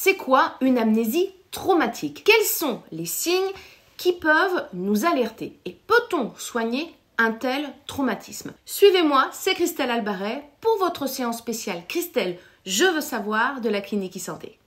c'est quoi une amnésie traumatique? Quels sont les signes qui peuvent nous alerter? Et peut-on soigner un tel traumatisme? Suivez-moi, c'est Christelle Albaret pour votre séance spéciale Christelle, je veux savoir de la clinique e-santé.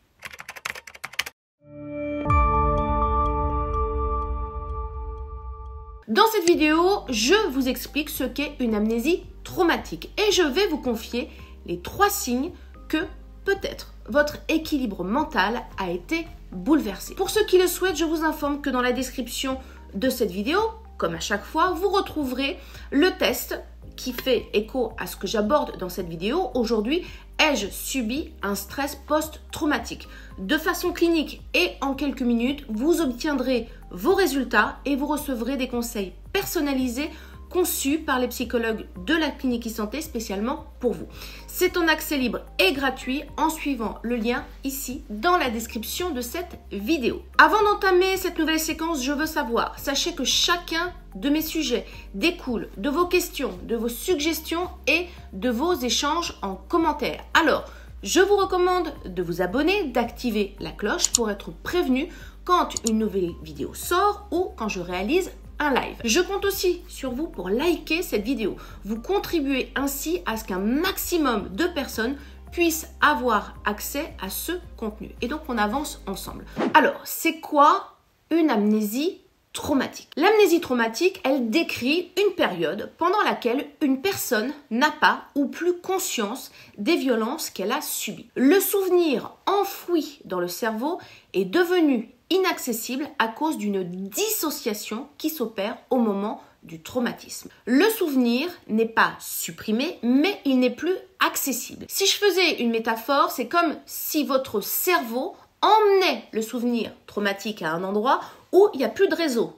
Dans cette vidéo, je vous explique ce qu'est une amnésie traumatique et je vais vous confier les 3 signes que peut-être votre équilibre mental a été bouleversé. Pour ceux qui le souhaitent, je vous informe que dans la description de cette vidéo, comme à chaque fois, vous retrouverez le test qui fait écho à ce que j'aborde dans cette vidéo. Aujourd'hui, ai-je subi un stress post-traumatique? De façon clinique et en quelques minutes, vous obtiendrez vos résultats et vous recevrez des conseils personnalisés conçus par les psychologues de la clinique e-santé spécialement pour vous. C'est en accès libre et gratuit en suivant le lien ici dans la description de cette vidéo. Avant d'entamer cette nouvelle séquence, je veux savoir, sachez que chacun de mes sujets découle de vos questions, de vos suggestions et de vos échanges en commentaire. Alors, je vous recommande de vous abonner, d'activer la cloche pour être prévenu quand une nouvelle vidéo sort ou quand je réalise un live. Je compte aussi sur vous pour liker cette vidéo. Vous contribuez ainsi à ce qu'un maximum de personnes puissent avoir accès à ce contenu. Et donc, on avance ensemble. Alors, c'est quoi une amnésie traumatique? L'amnésie traumatique, elle décrit une période pendant laquelle une personne n'a pas ou plus conscience des violences qu'elle a subies. Le souvenir enfoui dans le cerveau est devenu inaccessible à cause d'une dissociation qui s'opère au moment du traumatisme. Le souvenir n'est pas supprimé, mais il n'est plus accessible. Si je faisais une métaphore, c'est comme si votre cerveau emmenait le souvenir traumatique à un endroit où il n'y a plus de réseau,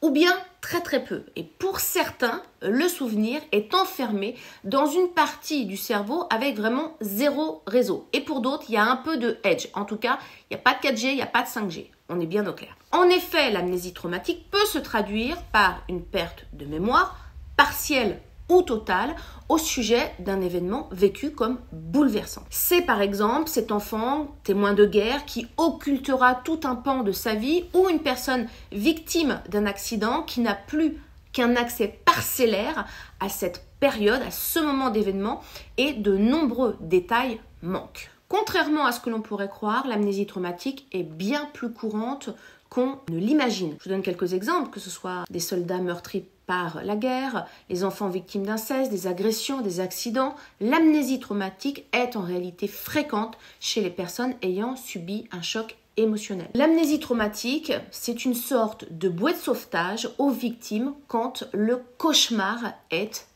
ou bien très peu. Et pour certains, le souvenir est enfermé dans une partie du cerveau avec vraiment 0 réseau. Et pour d'autres, il y a un peu de edge. En tout cas, il n'y a pas de 4G, il n'y a pas de 5G. On est bien au clair. En effet, l'amnésie traumatique peut se traduire par une perte de mémoire partielle ou totale au sujet d'un événement vécu comme bouleversant. C'est par exemple cet enfant témoin de guerre qui occultera tout un pan de sa vie ou une personne victime d'un accident qui n'a plus qu'un accès parcellaire à cette période, à ce moment d'événement et de nombreux détails manquent. Contrairement à ce que l'on pourrait croire, l'amnésie traumatique est bien plus courante qu'on ne l'imagine. Je vous donne quelques exemples, que ce soit des soldats meurtris par la guerre, les enfants victimes d'inceste, des agressions, des accidents. L'amnésie traumatique est en réalité fréquente chez les personnes ayant subi un choc émotionnel. L'amnésie traumatique, c'est une sorte de bouée de sauvetage aux victimes quand le cauchemar est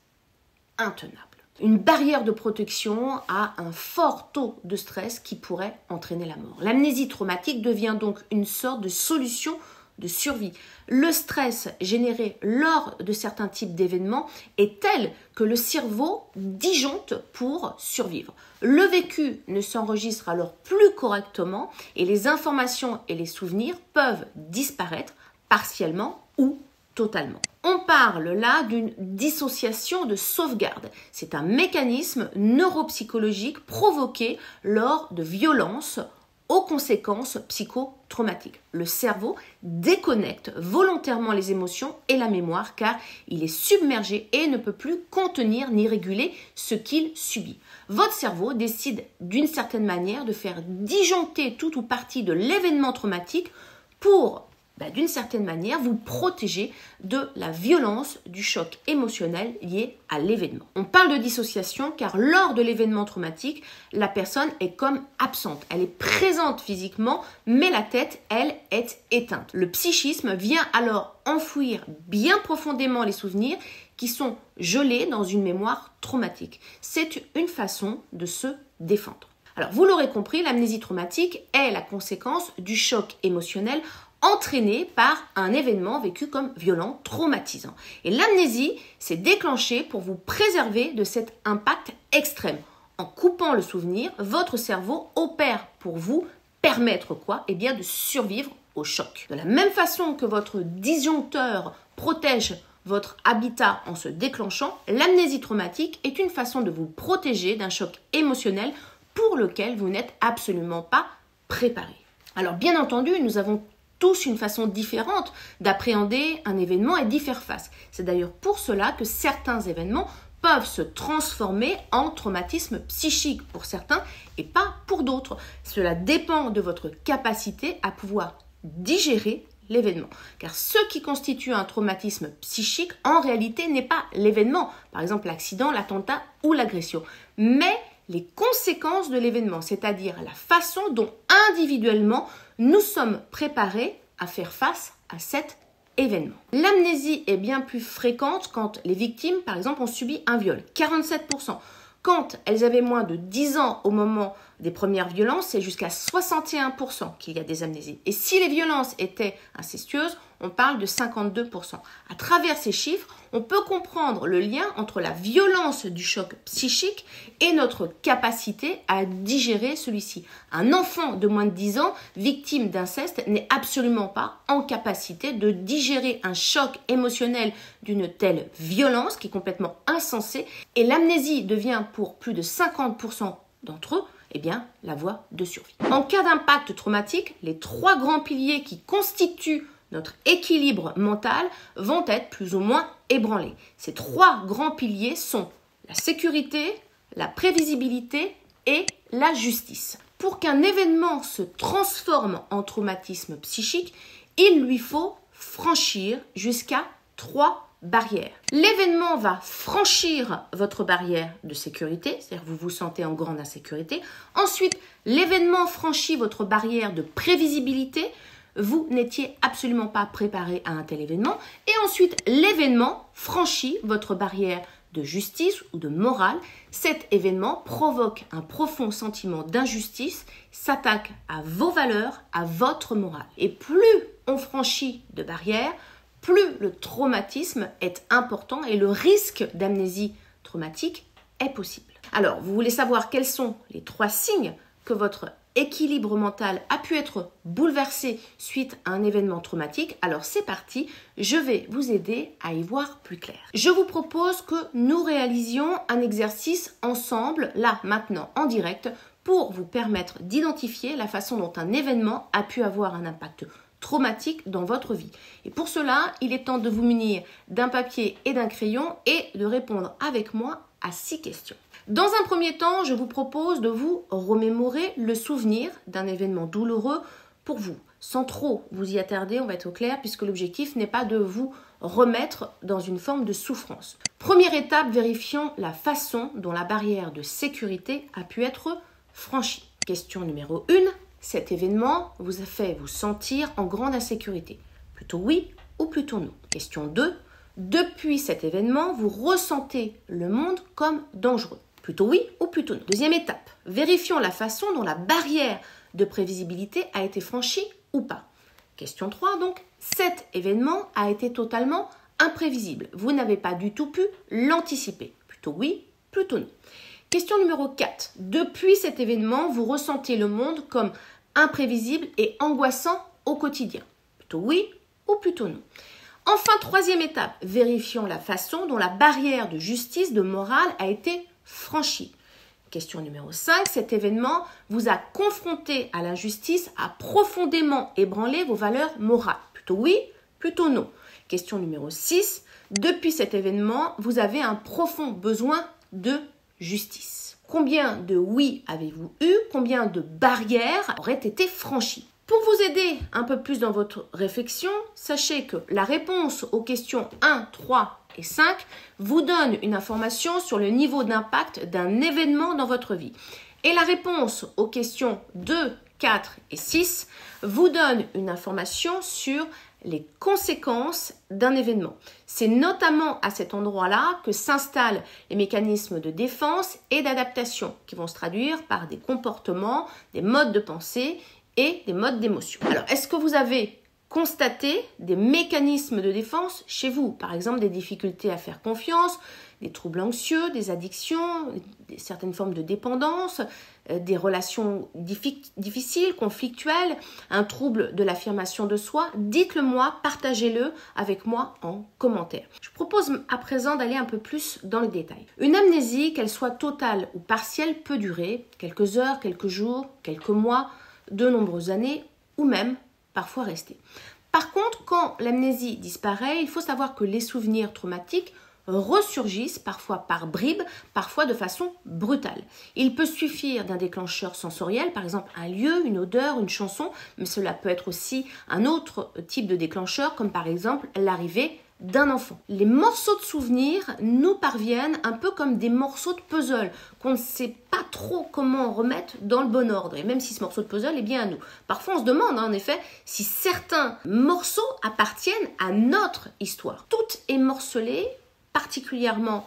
intenable. Une barrière de protection à un fort taux de stress qui pourrait entraîner la mort. L'amnésie traumatique devient donc une sorte de solution de survie. Le stress généré lors de certains types d'événements est tel que le cerveau disjoncte pour survivre. Le vécu ne s'enregistre alors plus correctement et les informations et les souvenirs peuvent disparaître partiellement ou totalement. On parle là d'une dissociation de sauvegarde. C'est un mécanisme neuropsychologique provoqué lors de violences aux conséquences psychotraumatiques. Le cerveau déconnecte volontairement les émotions et la mémoire car il est submergé et ne peut plus contenir ni réguler ce qu'il subit. Votre cerveau décide d'une certaine manière de faire disjoncter tout ou partie de l'événement traumatique pour d'une certaine manière, vous protéger de la violence du choc émotionnel lié à l'événement. On parle de dissociation car lors de l'événement traumatique, la personne est comme absente. Elle est présente physiquement, mais la tête, elle, est éteinte. Le psychisme vient alors enfouir bien profondément les souvenirs qui sont gelés dans une mémoire traumatique. C'est une façon de se défendre. Alors, vous l'aurez compris, l'amnésie traumatique est la conséquence du choc émotionnel entraîné par un événement vécu comme violent, traumatisant. Et l'amnésie s'est déclenchée pour vous préserver de cet impact extrême. En coupant le souvenir, votre cerveau opère pour vous permettre quoi? Eh bien de survivre au choc. De la même façon que votre disjoncteur protège votre habitat en se déclenchant, l'amnésie traumatique est une façon de vous protéger d'un choc émotionnel pour lequel vous n'êtes absolument pas préparé. Alors bien entendu, nous avons tous une façon différente d'appréhender un événement et d'y faire face. C'est d'ailleurs pour cela que certains événements peuvent se transformer en traumatisme psychique pour certains et pas pour d'autres. Cela dépend de votre capacité à pouvoir digérer l'événement. Car ce qui constitue un traumatisme psychique, en réalité, n'est pas l'événement, par exemple l'accident, l'attentat ou l'agression, mais les conséquences de l'événement, c'est-à-dire la façon dont individuellement nous sommes préparés à faire face à cet événement. L'amnésie est bien plus fréquente quand les victimes, par exemple, ont subi un viol, 47%. Quand elles avaient moins de 10 ans au moment des premières violences, c'est jusqu'à 61% qu'il y a des amnésies. Et si les violences étaient incestueuses, on parle de 52%. À travers ces chiffres, on peut comprendre le lien entre la violence du choc psychique et notre capacité à digérer celui-ci. Un enfant de moins de 10 ans, victime d'inceste, n'est absolument pas en capacité de digérer un choc émotionnel d'une telle violence qui est complètement insensée. Et l'amnésie devient pour plus de 50% d'entre eux, eh bien, la voie de survie. En cas d'impact traumatique, les 3 grands piliers qui constituent notre équilibre mental vont être plus ou moins ébranlés. Ces 3 grands piliers sont la sécurité, la prévisibilité et la justice. Pour qu'un événement se transforme en traumatisme psychique, il lui faut franchir jusqu'à 3 barrières. L'événement va franchir votre barrière de sécurité, c'est-à-dire vous vous sentez en grande insécurité. Ensuite, l'événement franchit votre barrière de prévisibilité. Vous n'étiez absolument pas préparé à un tel événement. Et ensuite, l'événement franchit votre barrière de justice ou de morale. Cet événement provoque un profond sentiment d'injustice, s'attaque à vos valeurs, à votre morale. Et plus on franchit de barrières, plus le traumatisme est important et le risque d'amnésie traumatique est possible. Alors, vous voulez savoir quels sont les 3 signes que votre équilibre mental a pu être bouleversé suite à un événement traumatique? Alors c'est parti, je vais vous aider à y voir plus clair. Je vous propose que nous réalisions un exercice ensemble, là, maintenant, en direct, pour vous permettre d'identifier la façon dont un événement a pu avoir un impact traumatique dans votre vie. Et pour cela, il est temps de vous munir d'un papier et d'un crayon et de répondre avec moi à 6 questions. Dans un premier temps, je vous propose de vous remémorer le souvenir d'un événement douloureux pour vous. Sans trop vous y attarder, on va être au clair, puisque l'objectif n'est pas de vous remettre dans une forme de souffrance. Première étape, vérifions la façon dont la barrière de sécurité a pu être franchie. Question numéro 1. Cet événement vous a fait vous sentir en grande insécurité. Plutôt oui ou plutôt non. Question 2. Depuis cet événement, vous ressentez le monde comme dangereux. Plutôt oui ou plutôt non. Deuxième étape, vérifions la façon dont la barrière de prévisibilité a été franchie ou pas. Question 3 donc, cet événement a été totalement imprévisible. Vous n'avez pas du tout pu l'anticiper. Plutôt oui, plutôt non. Question numéro 4, depuis cet événement, vous ressentez le monde comme imprévisible et angoissant au quotidien. Plutôt oui ou plutôt non. Enfin, troisième étape, vérifions la façon dont la barrière de justice, de morale a été franchie. Question numéro 5, cet événement vous a confronté à l'injustice, a profondément ébranlé vos valeurs morales. Plutôt oui, plutôt non. Question numéro 6, depuis cet événement, vous avez un profond besoin de justice. Combien de oui avez-vous eu? Combien de barrières auraient été franchies? Pour vous aider un peu plus dans votre réflexion, sachez que la réponse aux questions 1, 3 et 5 vous donne une information sur le niveau d'impact d'un événement dans votre vie. Et la réponse aux questions 2, 4 et 6 vous donne une information sur les conséquences d'un événement. C'est notamment à cet endroit-là que s'installent les mécanismes de défense et d'adaptation qui vont se traduire par des comportements, des modes de pensée et des modes d'émotion. Alors, est-ce que vous avez constaté des mécanismes de défense chez vous? Par exemple, des difficultés à faire confiance, des troubles anxieux, des addictions, certaines formes de dépendance, des relations difficiles, conflictuelles, un trouble de l'affirmation de soi? Dites-le moi, partagez-le avec moi en commentaire. Je vous propose à présent d'aller un peu plus dans le détail. Une amnésie, qu'elle soit totale ou partielle, peut durer quelques heures, quelques jours, quelques mois, de nombreuses années ou même parfois rester. Par contre, quand l'amnésie disparaît, il faut savoir que les souvenirs traumatiques ressurgissent parfois par bribes, parfois de façon brutale. Il peut suffire d'un déclencheur sensoriel, par exemple un lieu, une odeur, une chanson, mais cela peut être aussi un autre type de déclencheur, comme par exemple l'arrivée d'un enfant. Les morceaux de souvenirs nous parviennent un peu comme des morceaux de puzzle qu'on ne sait pas trop comment remettre dans le bon ordre. Et même si ce morceau de puzzle est bien à nous. Parfois on se demande en effet si certains morceaux appartiennent à notre histoire. Tout est morcelé, particulièrement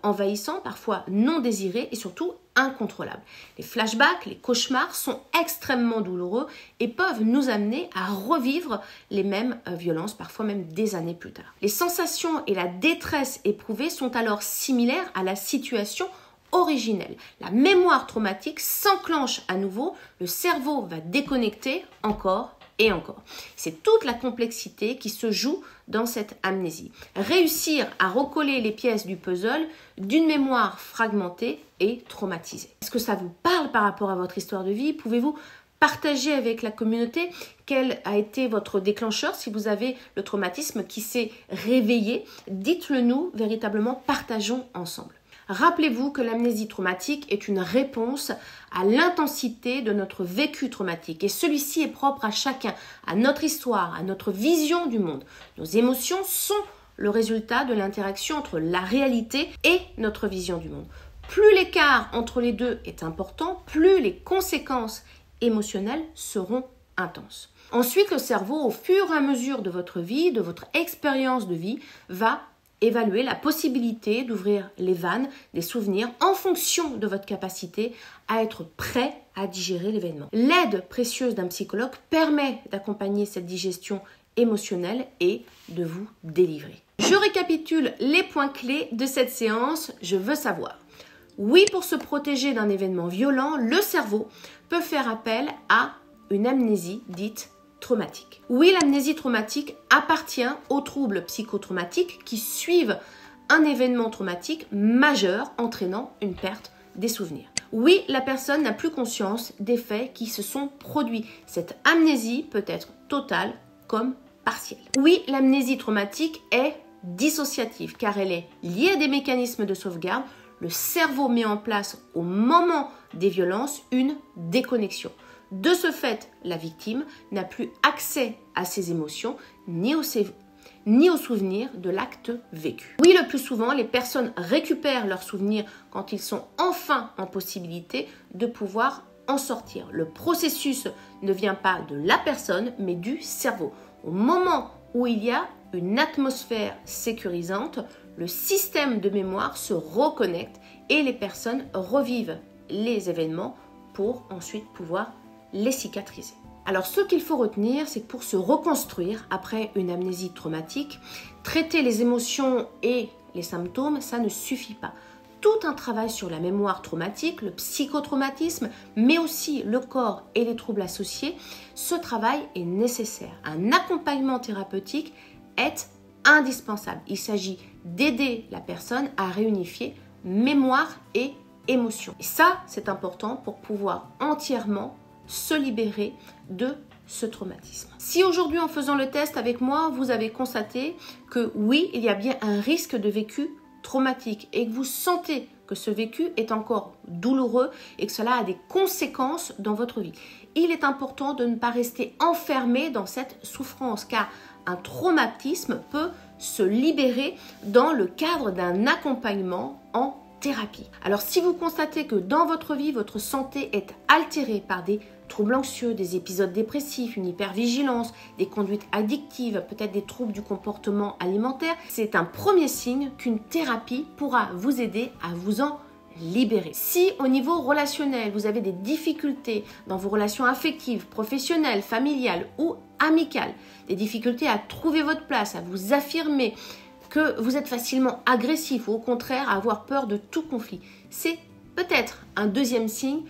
envahissant, parfois non désiré et surtout incontrôlable. Les flashbacks, les cauchemars sont extrêmement douloureux et peuvent nous amener à revivre les mêmes violences, parfois même des années plus tard. Les sensations et la détresse éprouvée sont alors similaires à la situation originelle. La mémoire traumatique s'enclenche à nouveau, le cerveau va déconnecter encore et encore. C'est toute la complexité qui se joue dans cette amnésie. Réussir à recoller les pièces du puzzle d'une mémoire fragmentée et traumatisée. Est-ce que ça vous parle par rapport à votre histoire de vie? Pouvez-vous partager avec la communauté quel a été votre déclencheur si vous avez le traumatisme qui s'est réveillé? Dites-le nous, véritablement, partageons ensemble. Rappelez-vous que l'amnésie traumatique est une réponse à l'intensité de notre vécu traumatique et celui-ci est propre à chacun, à notre histoire, à notre vision du monde. Nos émotions sont le résultat de l'interaction entre la réalité et notre vision du monde. Plus l'écart entre les deux est important, plus les conséquences émotionnelles seront intenses. Ensuite, le cerveau, au fur et à mesure de votre vie, de votre expérience de vie, va évaluer la possibilité d'ouvrir les vannes des souvenirs en fonction de votre capacité à être prêt à digérer l'événement. L'aide précieuse d'un psychologue permet d'accompagner cette digestion émotionnelle et de vous délivrer. Je récapitule les points clés de cette séance. Je veux savoir. Oui, pour se protéger d'un événement violent, le cerveau peut faire appel à une amnésie dite traumatique. Oui, l'amnésie traumatique appartient aux troubles psychotraumatiques qui suivent un événement traumatique majeur entraînant une perte des souvenirs. Oui, la personne n'a plus conscience des faits qui se sont produits. Cette amnésie peut être totale comme partielle. Oui, l'amnésie traumatique est dissociative car elle est liée à des mécanismes de sauvegarde. Le cerveau met en place au moment des violences une déconnexion. De ce fait, la victime n'a plus accès à ses émotions ni aux souvenirs de l'acte vécu. Oui, le plus souvent, les personnes récupèrent leurs souvenirs quand ils sont enfin en possibilité de pouvoir en sortir. Le processus ne vient pas de la personne, mais du cerveau. Au moment où il y a une atmosphère sécurisante, le système de mémoire se reconnecte et les personnes revivent les événements pour ensuite pouvoir les cicatriser. Alors ce qu'il faut retenir, c'est que pour se reconstruire après une amnésie traumatique, traiter les émotions et les symptômes, ça ne suffit pas. Tout un travail sur la mémoire traumatique, le psychotraumatisme, mais aussi le corps et les troubles associés, ce travail est nécessaire. Un accompagnement thérapeutique est indispensable. Il s'agit d'aider la personne à réunifier mémoire et émotion. Et ça, c'est important pour pouvoir entièrement se libérer de ce traumatisme. Si aujourd'hui, en faisant le test avec moi, vous avez constaté que oui, il y a bien un risque de vécu traumatique et que vous sentez que ce vécu est encore douloureux et que cela a des conséquences dans votre vie, il est important de ne pas rester enfermé dans cette souffrance car un traumatisme peut se libérer dans le cadre d'un accompagnement en thérapie. Alors si vous constatez que dans votre vie, votre santé est altérée par des troubles anxieux, des épisodes dépressifs, une hypervigilance, des conduites addictives, peut-être des troubles du comportement alimentaire, c'est un premier signe qu'une thérapie pourra vous aider à vous en libérer. Si au niveau relationnel, vous avez des difficultés dans vos relations affectives, professionnelles, familiales ou amicales, des difficultés à trouver votre place, à vous affirmer, que vous êtes facilement agressif ou au contraire à avoir peur de tout conflit, c'est peut-être un deuxième signe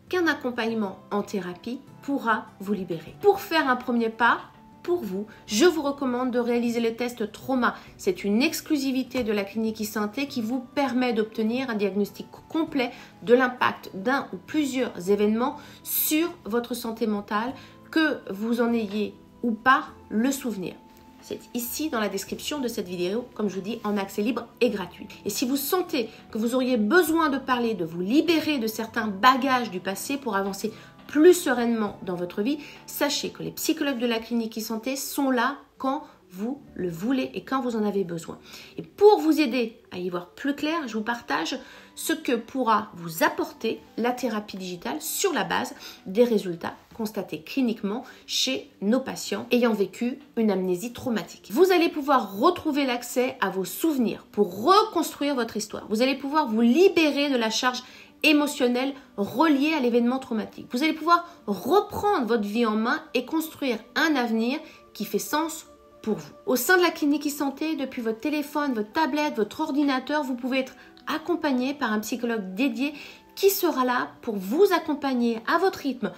qu'un accompagnement en thérapie pourra vous libérer. Pour faire un premier pas, pour vous, je vous recommande de réaliser le test trauma. C'est une exclusivité de la clinique e-santé qui vous permet d'obtenir un diagnostic complet de l'impact d'un ou plusieurs événements sur votre santé mentale, que vous en ayez ou pas le souvenir. C'est ici dans la description de cette vidéo, comme je vous dis, en accès libre et gratuit. Et si vous sentez que vous auriez besoin de parler, de vous libérer de certains bagages du passé pour avancer plus sereinement dans votre vie, sachez que les psychologues de la clinique e-santé sont là quand vous le voulez et quand vous en avez besoin. Et pour vous aider à y voir plus clair, je vous partage ce que pourra vous apporter la thérapie digitale sur la base des résultats constatés cliniquement chez nos patients ayant vécu une amnésie traumatique. Vous allez pouvoir retrouver l'accès à vos souvenirs pour reconstruire votre histoire. Vous allez pouvoir vous libérer de la charge émotionnelle reliée à l'événement traumatique. Vous allez pouvoir reprendre votre vie en main et construire un avenir qui fait sens pour vous. Au sein de la clinique e-santé, depuis votre téléphone, votre tablette, votre ordinateur, vous pouvez être accompagné par un psychologue dédié qui sera là pour vous accompagner à votre rythme.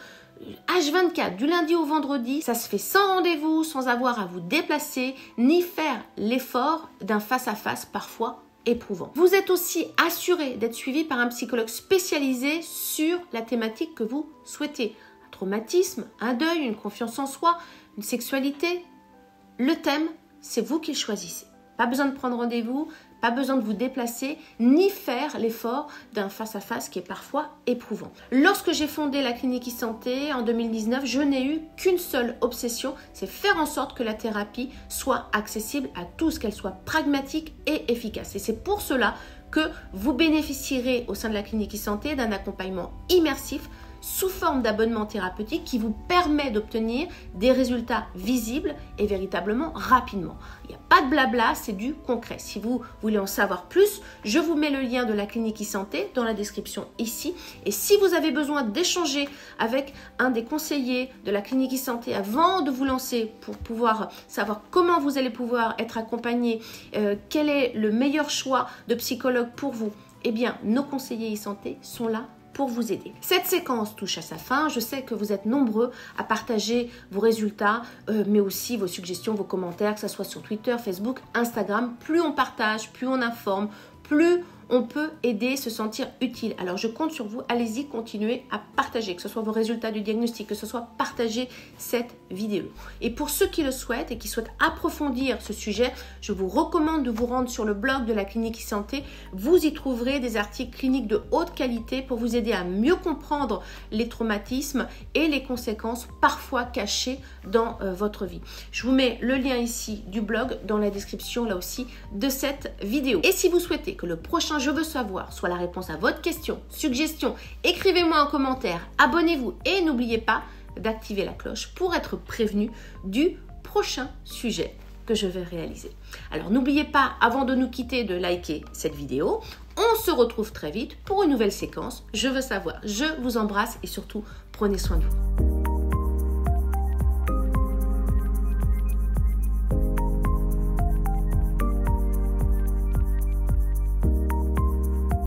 H24, du lundi au vendredi, ça se fait sans rendez-vous, sans avoir à vous déplacer, ni faire l'effort d'un face-à-face parfois éprouvant. Vous êtes aussi assuré d'être suivi par un psychologue spécialisé sur la thématique que vous souhaitez. Un traumatisme, un deuil, une confiance en soi, une sexualité. Le thème, c'est vous qui le choisissez. Pas besoin de prendre rendez-vous, pas besoin de vous déplacer, ni faire l'effort d'un face-à-face qui est parfois éprouvant. Lorsque j'ai fondé la clinique e-santé en 2019, je n'ai eu qu'une seule obsession, c'est faire en sorte que la thérapie soit accessible à tous, qu'elle soit pragmatique et efficace. Et c'est pour cela que vous bénéficierez au sein de la clinique e-santé d'un accompagnement immersif sous forme d'abonnement thérapeutique qui vous permet d'obtenir des résultats visibles et véritablement rapidement. Il n'y a pas de blabla, c'est du concret. Si vous voulez en savoir plus, je vous mets le lien de la clinique e-santé dans la description ici. Et si vous avez besoin d'échanger avec un des conseillers de la clinique e-santé avant de vous lancer pour pouvoir savoir comment vous allez pouvoir être accompagné, quel est le meilleur choix de psychologue pour vous, eh bien, nos conseillers e-santé sont là pour vous aider. Cette séquence touche à sa fin. Je sais que vous êtes nombreux à partager vos résultats, mais aussi vos suggestions, vos commentaires, que ce soit sur Twitter, Facebook, Instagram. Plus on partage, plus on informe, plus on peut aider, se sentir utile. Alors je compte sur vous, allez-y, continuez à partager, que ce soit vos résultats du diagnostic, que ce soit partager cette vidéo. Et pour ceux qui le souhaitent et qui souhaitent approfondir ce sujet, je vous recommande de vous rendre sur le blog de la clinique e-santé. Vous y trouverez des articles cliniques de haute qualité pour vous aider à mieux comprendre les traumatismes et les conséquences parfois cachées dans votre vie. Je vous mets le lien ici du blog dans la description là aussi de cette vidéo. Et si vous souhaitez que le prochain Je veux savoir soit la réponse à votre question, suggestion, écrivez-moi en commentaire, abonnez-vous et n'oubliez pas d'activer la cloche pour être prévenu du prochain sujet que je vais réaliser. Alors n'oubliez pas, avant de nous quitter, de liker cette vidéo. On se retrouve très vite pour une nouvelle séquence. Je veux savoir, je vous embrasse et surtout, prenez soin de vous.